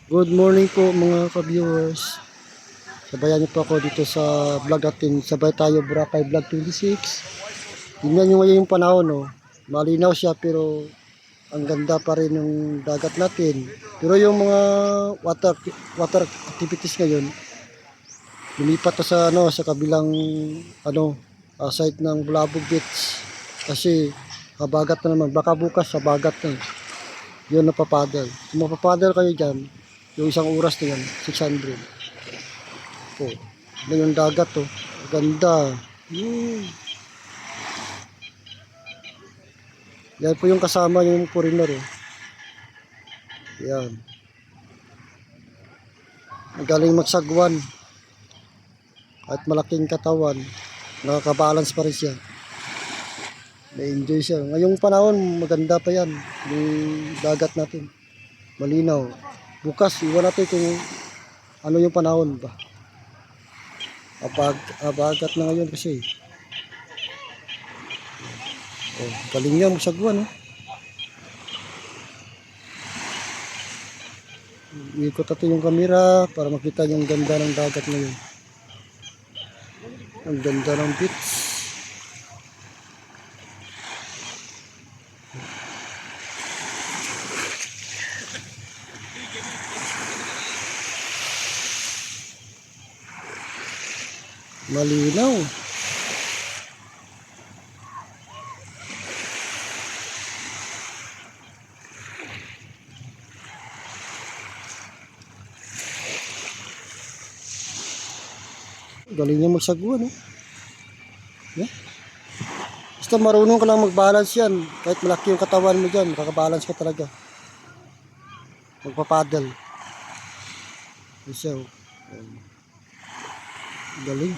Good morning po mga ka-viewers. Sabayan niyo po ako dito sa vlog natin. Sabay tayo Boracay Vlog 26. Tingnan niyo ngayon yung panahon, no. Malinaw siya pero ang ganda pa rin ng dagat natin. Pero yung mga water activities ngayon, lumipat na sa kabilang side ng Bulabog Beach. Kasi habagat na naman. Baka bukas sa bagat na. Yun napapadal. Kung mapapadal kayo dyan, yung isang oras na yan, 600. Po. Na yung dagat to. Ganda. Yan po yung kasama yung foreigner. Yan. Magaling magsagwan. At malaking katawan. Nakakabalance pa rin siya. Na-enjoy siya. Ngayong panahon, maganda pa yan. Yung dagat natin. Malinaw. Bukas, iwan natin kung ano yung panahon ba. Abagat na ngayon kasi. Oh, galing niya magsagwan. Ikot natin yung camera para makita yung ganda ng dagat ngayon. Ang ganda ng beach. Malinaw. Galing niya magsagwan. Yeah. Basta marunong ka lang mag-balance yan. Kahit malaki yung katawan mo dyan, makakabalance ka talaga. Magpapadal. Isa. Galing.